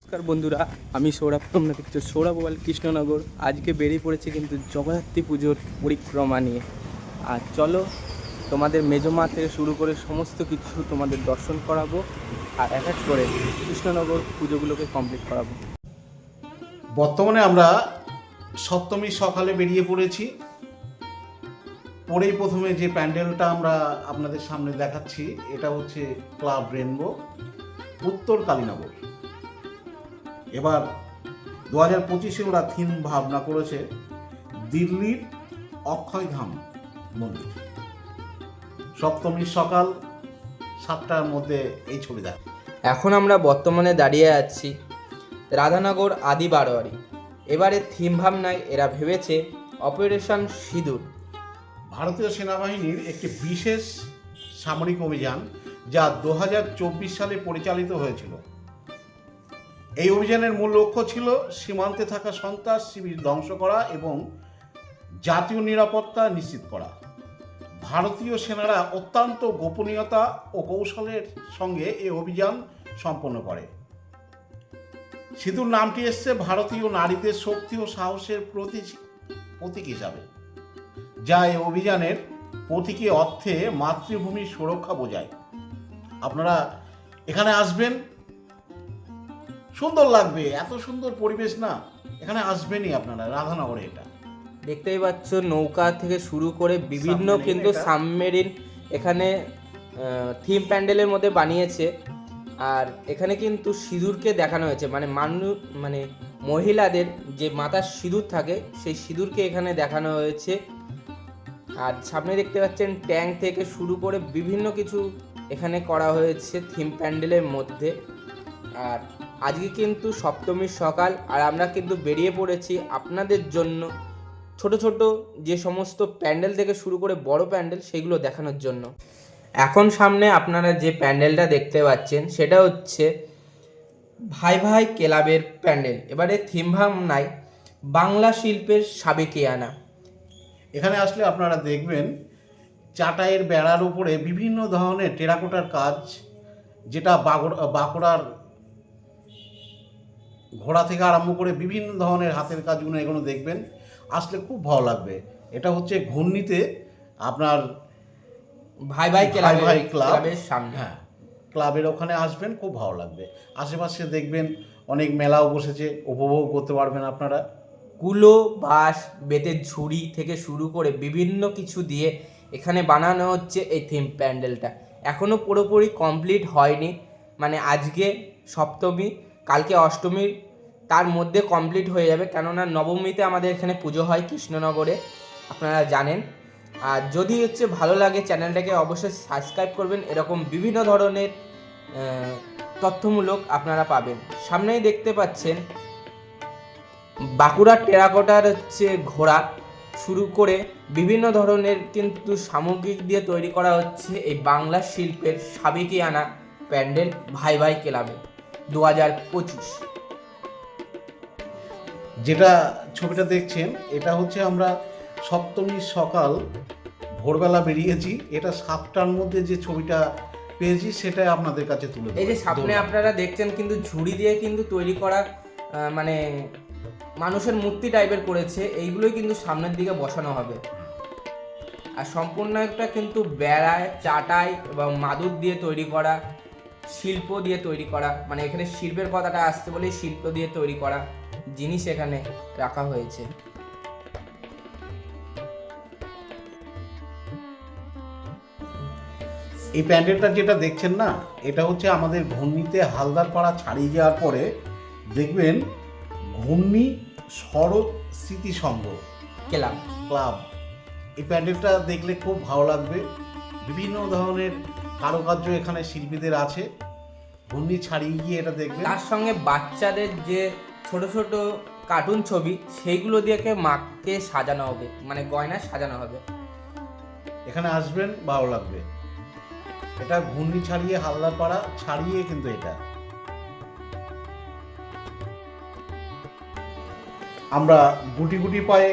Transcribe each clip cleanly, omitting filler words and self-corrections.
নমস্কার বন্ধুরা, আমি সৌরভ। তোমরা দেখছো সৌরভ মোবাইল কৃষ্ণনগর। আজকে বেরিয়ে পড়েছে কিন্তু জগদ্ধাত্রী পুজোর পরিক্রমা নিয়ে। আর চলো, তোমাদের মেজমা থেকে শুরু করে সমস্ত কিছু তোমাদের দর্শন করাবো আর এক এক করে কৃষ্ণনগর পুজোগুলোকে কমপ্লিট করাবো। বর্তমানে আমরা সপ্তমীর সকালে বেরিয়ে পড়েছি। পরেই প্রথমে যে প্যান্ডেলটা আমরা আপনাদের সামনে দেখাচ্ছি, এটা হচ্ছে ক্লাব রেনবো, উত্তর কালীনগর। এবার 2025-এ ওরা থিম ভাবনা করেছে দিল্লির অক্ষয়ধাম মন্দির। সপ্তমীর সকাল 7টার মধ্যে এই ছবি দেখা। এখন আমরা বর্তমানে দাঁড়িয়ে আছি রাধানগর আদি বারোয়ারি। এবারে থিম ভাবনায় এরা ভেবেছে অপারেশন সিঁদুর। ভারতীয় সেনাবাহিনীর একটি বিশেষ সামরিক অভিযান যা 2024 সালে পরিচালিত হয়েছিল। এই অভিযানের মূল লক্ষ্য ছিল সীমান্তে থাকা সন্ত্রাস শিবির ধ্বংস করা এবং জাতীয় নিরাপত্তা নিশ্চিত করা। ভারতীয় সেনারা অত্যন্ত গোপনীয়তা ও কৌশলের সঙ্গে এই অভিযান সম্পন্ন করে। সিঁদুর নামটি এসছে ভারতীয় নারীদের শক্তি ও সাহসের প্রতীক হিসাবে, যা এই অভিযানের প্রতীকী অর্থে মাতৃভূমির সুরক্ষা বোঝায়। আপনারা এখানে আসবেন, সুন্দর লাগবে, এত সুন্দর পরিবেশ না, এখানে আসবেনই আপনারা রাধানগরে। এটা দেখতেই পাচ্ছ, নৌকা থেকে শুরু করে বিভিন্ন সাবমেরিন কিন্তু এটা। সাবমেরিন এখানে থিম প্যান্ডেলের মধ্যে বানিয়েছে। আর এখানে কিন্তু সিঁদুরকে দেখানো হয়েছে, মানে মহিলাদের যে মাথার সিঁদুর থাকে সেই সিঁদুরকে এখানে দেখানো হয়েছে। আর সামনে দেখতে পাচ্ছেন ট্যাঙ্ক থেকে শুরু করে বিভিন্ন কিছু এখানে করা হয়েছে থিম প্যান্ডেলের মধ্যে। আর আজকে কিন্তু সপ্তমীর সকাল, আর আমরা কিন্তু বেরিয়ে পড়েছি আপনাদের জন্য ছোট ছোট যে সমস্ত প্যান্ডেল থেকে শুরু করে বড় প্যান্ডেল সেগুলো দেখানোর জন্য। এখন সামনে আপনারা যে প্যান্ডেলটা দেখতে পাচ্ছেন সেটা হচ্ছে ভাই ভাই ক্লাবের প্যান্ডেল। এবারে থিম ভাবনায় বাংলা শিল্পের সাবেকিয়ানা। এখানে আসলে আপনারা দেখবেন চাটাইয়ের বেড়ার উপরে বিভিন্ন ধরনের টেরাকোটার কাজ, যেটা বাঁকুড়ার ঘোড়া থেকে আরম্ভ করে বিভিন্ন ধরনের হাতের কাজগুলো এগুলো দেখবেন, আসলে খুব ভালো লাগবে। এটা হচ্ছে ঘূর্ণিতে আপনার ভাই ভাই ভাই ভাই ক্লাবের সামনে। হ্যাঁ, ক্লাবের ওখানে আসবেন, খুব ভালো লাগবে। আশেপাশে দেখবেন অনেক মেলাও বসেছে, উপভোগ করতে পারবেন আপনারা। কুলো, বাঁশ, বেতের ঝুড়ি থেকে শুরু করে বিভিন্ন কিছু দিয়ে এখানে বানানো হচ্ছে এই থিম প্যান্ডেলটা। এখনও পুরোপুরি কমপ্লিট হয়নি, মানে আজকে সপ্তমী, কালকে অষ্টমী, তার মধ্যে কমপ্লিট হয়ে যাবে। কেননা নবমীতে আমাদের এখানে পুজো হয় কৃষ্ণনগরে, আপনারা জানেন। আর যদি ভালো লাগে চ্যানেলটাকে অবশ্যই সাবস্ক্রাইব করবেন, এরকম বিভিন্ন ধরনের তথ্যমূলক আপনারা পাবেন। সামনেই দেখতে পাচ্ছেন বাঁকুড়ার টেরাকোটার ঘোড়া শুরু করে বিভিন্ন ধরনের কিন্তু সামগ্রিক দিয়ে তৈরি করা হচ্ছে এই বাংলা শিল্পের সাবেকিয়ানা প্যান্ডেল ভাই ভাই ক্লাবে 2025। যেটা ছবিটা দেখছেন, এটা হচ্ছে আমরা সপ্তমীর সকাল ভোরবেলা বেরিয়েছি। এটা 7টার মধ্যে যে ছবিটা পেয়েছি সেটাই আপনাদের কাছে তুলে এই যে সামনে আপনারা দেখছেন কিন্তু ঝুড়ি দিয়ে কিন্তু তৈরি করা মানে মানুষের মূর্তি টাইপের করেছে, এইগুলোই কিন্তু সামনের দিকে বসানো হবে। আর সম্পূর্ণ একটা কিন্তু বেড়ায়, চাটাই এবং মাদুর দিয়ে তৈরি করা, শিল্প দিয়ে তৈরি করা, মানে এখানে শিল্পের কথাটা আসতে বলেই শিল্প দিয়ে তৈরি করা জিনিস এখানে রাখা হয়েছে। এই প্যান্ডেলটা যেটা দেখছেন না, এটা হচ্ছে আমাদের ঘূর্ণিতে হালদার পাড়া ছাড়িয়ে যাওয়ার পরে দেখবেন ঘূর্ণি শরৎ স্মৃতি সংঘ ক্লাব। এই প্যান্ডেলটা দেখলে খুব ভালো লাগবে। বিভিন্ন ধরনের কারুকার্য এখানে শিল্পীদের আছে। ঘূর্ণি ছাড়িয়ে গিয়ে এটা দেখবেন। তার সঙ্গে বাচ্চাদের যে ছোট ছোট কার্টুন ছবি সেইগুলো দিয়ে মাকে সাজানো হবে, মানে গয়না সাজানো হবে। এখানে আসবেন, ভালো লাগবে। এটা ঘূর্ণি ছাড়িয়ে হালদার পাড়া ছাড়িয়ে কিন্তু এটা আমরা গুটি গুটি পায়ে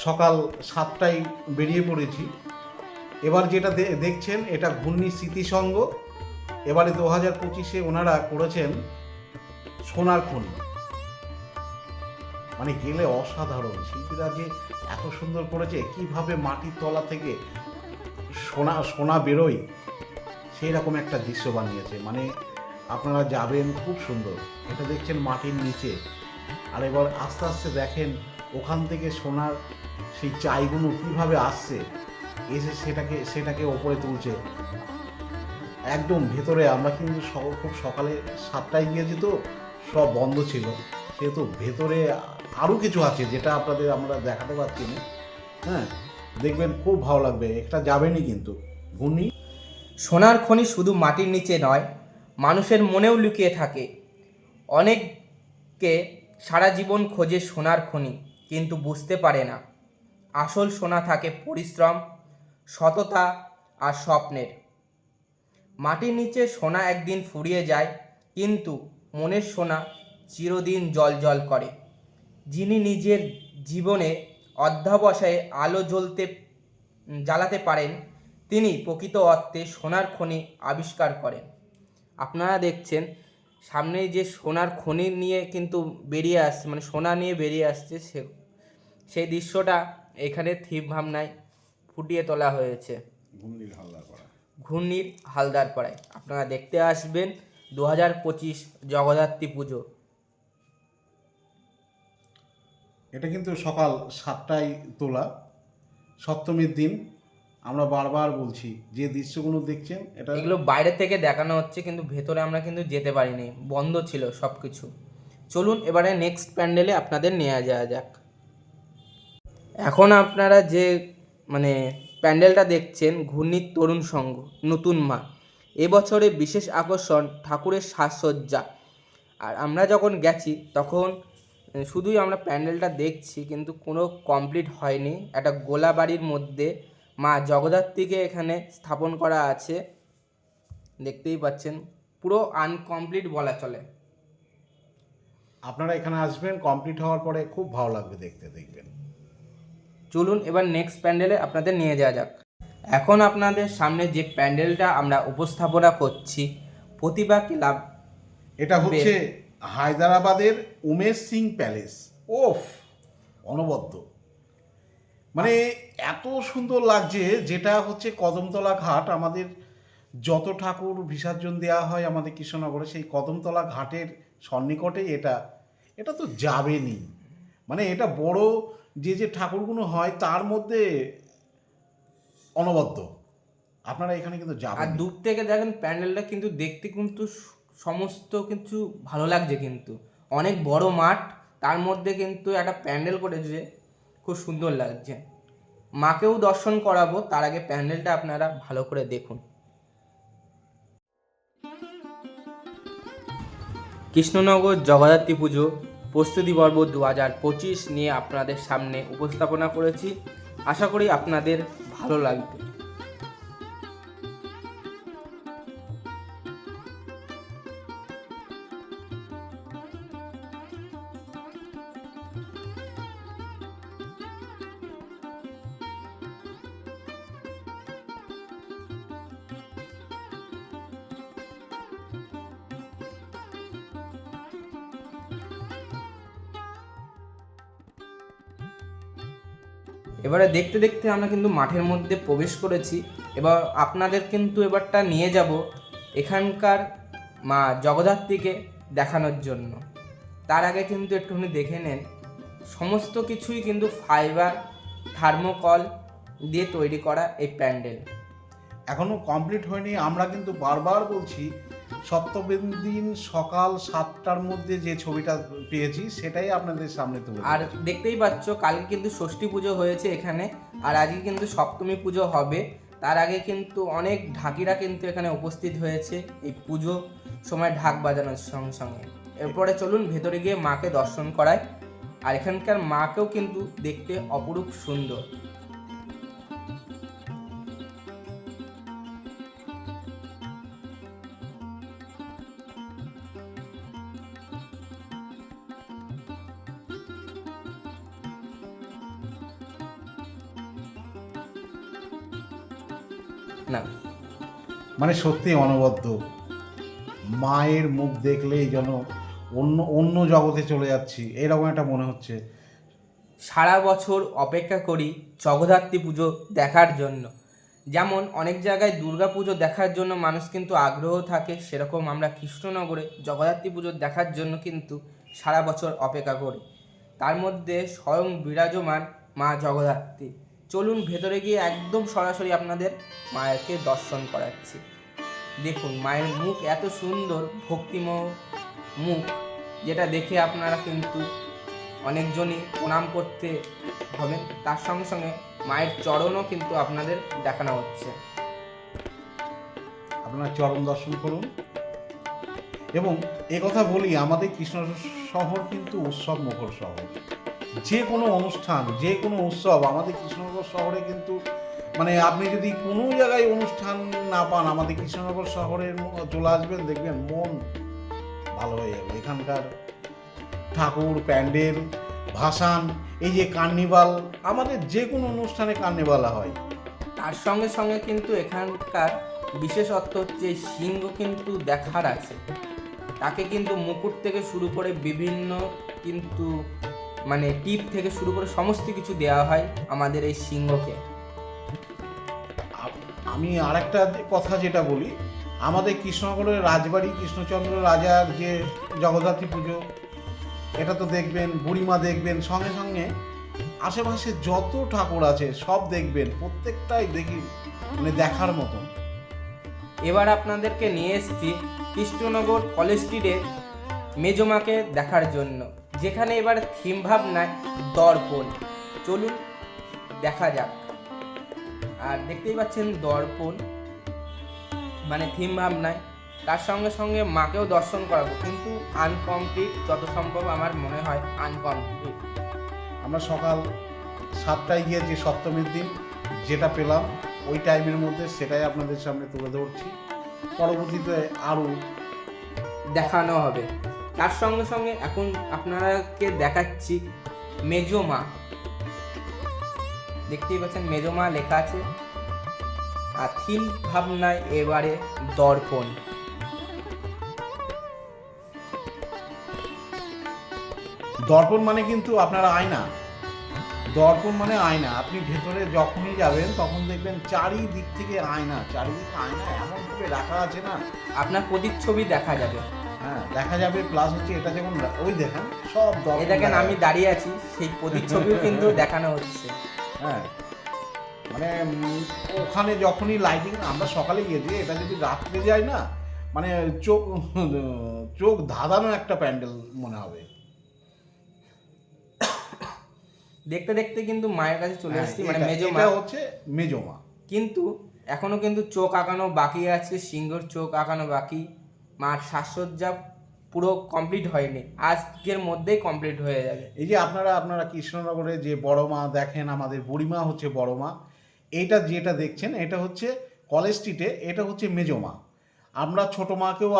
সকাল 7টায় বেরিয়ে পড়েছি। এবার যেটা দেখছেন এটা ঘূর্ণি স্মৃতিসংঘ। এবারে 2025-এ ওনারা করেছেন সোনার খনি, মানে গেলে অসাধারণ। শিল্পীরা যে এত সুন্দর করেছে, কিভাবে মাটির তলা থেকে সোনা সোনা বেরোয় সেই রকম একটা দৃশ্য বানিয়েছে। মানে আপনারা যাবেন, খুব সুন্দর। এটা দেখছেন মাটির নিচে, আর এবার আস্তে আস্তে দেখেন ওখান থেকে সোনার সেই চাইগুলো কিভাবে আসছে, এসে সেটাকে ওপরে তুলছে একদম ভেতরে। আমরা কিন্তু খুব সকালে 7টায় গিয়েছি, তো সব বন্ধ ছিল, সেহেতু ভেতরে আরও কিছু আছে যেটা আপনাদের আমরা দেখাতে পারছি না। হ্যাঁ, দেখবেন, খুব ভালো লাগবে, একটা যাবেনই কিন্তু। ঘূর্ণি সোনার খনি শুধু মাটির নিচে নয়, মানুষের মনেও লুকিয়ে থাকে। অনেকে সারা জীবন খোঁজে সোনার খনি, কিন্তু বুঝতে পারে না আসল সোনা থাকে পরিশ্রম, সততা আর স্বপ্নের। মাটির নিচে সোনা একদিন ফুরিয়ে যায়, কিন্তু মনের সোনা চিরদিন জ্বলজ্বল করে। যিনি নিজের জীবনে অধ্যবসায়ে আলো জ্বালাতে পারেন, তিনি প্রকৃত অর্থে সোনার খনি আবিষ্কার করেন। আপনারা দেখছেন সামনে যে সোনার খনি নিয়ে কিন্তু বেরিয়ে আসছে, মানে সোনা নিয়ে বেরিয়ে আসছে, সেই দৃশ্যটা এখানে থিম ভাবনায় ফুটিয়ে তোলা হয়েছে ঘূর্ণির হালদার পাড়ায়। আপনারা দেখতে আসবেন 2025 জগদ্ধাত্রী পুজো। এটা কিন্তু সকাল 7টায় তোলা, সপ্তমীর দিন। আমরা বারবার বলছি, যে দৃশ্যগুলো দেখছেন এটা এগুলো বাইরে থেকে দেখানো হচ্ছে, কিন্তু ভেতরে আমরা কিন্তু যেতে পারিনি, বন্ধ ছিল সব কিছু। চলুন এবারে নেক্সট প্যান্ডেলে আপনাদের নিয়ে যাওয়া যাক। এখন আপনারা যে মানে প্যান্ডেলটা দেখছেন, ঘূর্ণির তরুণ সংঘ নতুন মা। এবছরে বিশেষ আকর্ষণ ঠাকুরের সাজসজ্জা। আর আমরা যখন গেছি তখন শুধুই আমরা প্যান্ডেলটা দেখছি, কিন্তু কোনো কমপ্লিট হয়নি। একটা গোলা বাড়ির মধ্যে মা জগদ্ধাত্রীকে এখানে স্থাপন করা আছে, দেখতেই পাচ্ছেন, পুরো আনকমপ্লিট বলা চলে। আপনারা এখানে আসবেন, কমপ্লিট হওয়ার পরে খুব ভালো লাগবে দেখতে, দেখবেন। চলুন এবার নেক্সট প্যান্ডেলে আপনাদের নিয়ে যাওয়া যাক। এখন আপনাদের সামনে যে প্যান্ডেলটা আমরা উপস্থাপনা করছি, প্রতিভা ক্লাব, এটা হচ্ছে হায়দ্রাবাদের উমেশ সিং প্যালেস। ওফ, অনবদ্য, মানে এত সুন্দর লাগছে। যেটা হচ্ছে কদমতলা ঘাট, আমাদের যত ঠাকুর বিসর্জন দেওয়া হয় আমাদের কৃষ্ণনগরে, সেই কদমতলা ঘাটের সন্নিকটেই এটা তো যাবেনই। মানে এটা বড় যে ঠাকুরগুলো হয় তার মধ্যে অনবদ্য। আপনারা এখানে কিন্তু যাবেন। আর দূর থেকে দেখেন প্যান্ডেলটা কিন্তু দেখতে কিন্তু সমস্ত কিছু ভালো লাগছে, কিন্তু অনেক বড় মাঠ, তার মধ্যে কিন্তু একটা প্যান্ডেল করেছে, খুব সুন্দর লাগছে। মাকেও দর্শন করাবো, তার আগে প্যান্ডেলটা আপনারা ভালো করে দেখুন। কৃষ্ণনগর জগদ্ধাত্রী পুজো প্রস্তুতি পর্ব 2025 নিয়ে আপনাদের সামনে উপস্থাপনা করেছি। আশা করি আপনাদের ভালো লাগবে। এবারে দেখতে দেখতে আমরা কিন্তু মাঠের মধ্যে প্রবেশ করেছি। এবার আপনাদের কিন্তু এবারটা নিয়ে যাব এখানকার মা জগদ্ধাত্রীকে দেখানোর জন্য। তার আগে কিন্তু একটুখানি দেখে নেন, সমস্ত কিছুই কিন্তু ফাইবার থার্মোকল দিয়ে তৈরি করা এই প্যান্ডেল। এখনো কমপ্লিট হয়নি। আমরা কিন্তু বারবার বলছি, সপ্তমীর দিন সকাল 7টার মধ্যে যে ছবিটা পেয়েছি সেটাই আপনাদের সামনে তুলে আর ধরেছি। দেখতেই পাচ্ছ কালকে কিন্তু ষষ্ঠী পুজো হয়েছে এখানে, আর আজকে কিন্তু সপ্তমী পুজো হবে। তার আগে কিন্তু অনেক ঢাকিরা কিন্তু এখানে উপস্থিত হয়েছে এই পুজো সময় ঢাক বাজানোর সঙ্গে সঙ্গে। এরপরে চলুন ভেতরে গিয়ে মাকে দর্শন করায়। আর এখানকার মাকেও কিন্তু দেখতে অপরূপ সুন্দর। না, মানে সত্যি অনবদ্য। মায়ের মুখ দেখলেই যেন অন্য অন্য জগতে চলে যাচ্ছি, এরকম একটা মনে হচ্ছে। সারা বছর অপেক্ষা করি জগদ্ধাত্রী পুজো দেখার জন্য। যেমন অনেক জায়গায় দুর্গা পুজো দেখার জন্য মানুষ কিন্তু আগ্রহ থাকে, সেরকম আমরা কৃষ্ণনগরে জগদ্ধাত্রী পুজো দেখার জন্য কিন্তু সারা বছর অপেক্ষা করি। তার মধ্যে স্বয়ং বিরাজমান মা জগদ্ধাত্রী। চলুন ভেতরে গিয়ে একদম সরাসরি আপনাদের মায়েরকে দর্শন করাচ্ছি। দেখুন মায়ের মুখ এত সুন্দর ভক্তিময় মুখ, যেটা দেখে আপনারা কিন্তু অনেকজনই প্রণাম করতে হবেন। তার সঙ্গে সঙ্গে মায়ের চরণও কিন্তু আপনাদের দেখানো হচ্ছে। আপনারা চরণ দর্শন করুন। এবং কথা বলি, আমাদের কৃষ্ণ শহর কিন্তু উৎসব মুখর শহর। যে কোনো অনুষ্ঠান, যে কোনো উৎসব আমাদের কৃষ্ণনগর শহরে কিন্তু মানে আপনি যদি কোনো জায়গায় অনুষ্ঠান না পান, আমাদের কৃষ্ণনগর শহরের চলে আসবেন, দেখবেন মন ভালো হয়ে যাবে। এখানকার ঠাকুর, প্যান্ডেল, ভাসান, এই যে কার্নিভাল, আমাদের যে কোনো অনুষ্ঠানে কার্নিভাল হয়। তার সঙ্গে সঙ্গে কিন্তু এখানকার বিশেষত্ব হচ্ছে সিংহ কিন্তু দেখার আছে। তাকে কিন্তু মুকুট থেকে শুরু করে বিভিন্ন কিন্তু মানে টিপ থেকে শুরু করে সমস্ত কিছু দেওয়া হয় আমাদের এই সিংহকে। আমি আরেকটা কথা যেটা বলি, আমাদের কৃষ্ণনগরের রাজবাড়ি কৃষ্ণচন্দ্র রাজার যে জগদ্ধাত্রী পুজো, এটা তো দেখবেন, বুড়িমা দেখবেন, সঙ্গে সঙ্গে আশেপাশে যত ঠাকুর আছে সব দেখবেন, প্রত্যেকটাই দেখি মানে দেখার মতন। এবার আপনাদেরকে নিয়ে এসেছি কৃষ্ণনগর কলেজ স্ট্রিটে মেজমাকে দেখার জন্য, যেখানে এবার থিম ভাবনায় দর্পণ। চলুন দেখা যাক। আর দেখতেই পাচ্ছেন দর্পণ মানে থিম ভাবনায়, তার সঙ্গে সঙ্গে মাকেও দর্শন করাবো, কিন্তু আনকমপ্লিট, যত সম্ভব আমার মনে হয় আনকমপ্লিট। আমরা সকাল 7টায় গিয়ে যে সপ্তমীর দিন যেটা পেলাম ওই টাইমের মধ্যে সেটাই আপনাদের সামনে তুলে ধরছি। পরবর্তীতে আরও দেখানো হবে। তার সঙ্গে সঙ্গে এখন আপনারাকে দেখাচ্ছি মেজমা। দেখতেই পাচ্ছেন মেজমা লেখা আছে। আর থিম ভাবনায় এবারে দর্পণ। দর্পণ মানে কিন্তু আপনারা আয়না, দর্পণ মানে আয়না। আপনি ভেতরে যখনই যাবেন তখন দেখবেন চারিদিক থেকে আয়না, চারিদিকে আয়না এমনভাবে রাখা আছে না, আপনার প্রতিচ্ছবি দেখা যাবে। হ্যাঁ দেখা যাবে। প্লাস হচ্ছে এটা যেমন ওই দেখেন সব এই দেখেন আমি দাঁড়িয়ে আছি, সেই প্রতিচ্ছবিও কিন্তু দেখানো হচ্ছে। হ্যাঁ মানে ওখানে যখনই লাইটিং, আমরা সকালে গিয়েছি, এটা যদি রাত্রে যায় না মানে চোখ ধাঁধানো একটা প্যান্ডেল মনে হবে। দেখতে দেখতে কিন্তু মায়ের কাছে চলে এসেছি, মানে মেজমা। এটা হচ্ছে মেজমা। কিন্তু এখনো কিন্তু চোখ আঁকানো বাকি আছে, সিংহর চোখ আঁকানো বাকি। মার সাজসজ্জা পুরো কমপ্লিট হয়নি, আজকের মধ্যেই কমপ্লিট হয়ে যাবে। এই যে আপনারা কৃষ্ণনগরে যে বড় মা দেখেন, আমাদের বুড়িমা হচ্ছে বড় মা। এইটা যেটা দেখছেন এটা হচ্ছে কলেজ স্ট্রিটে, এটা হচ্ছে মেজমা। আমরা ছোট মাকেও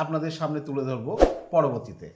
আপনাদের সামনে তুলে ধরবো পরবর্তীতে।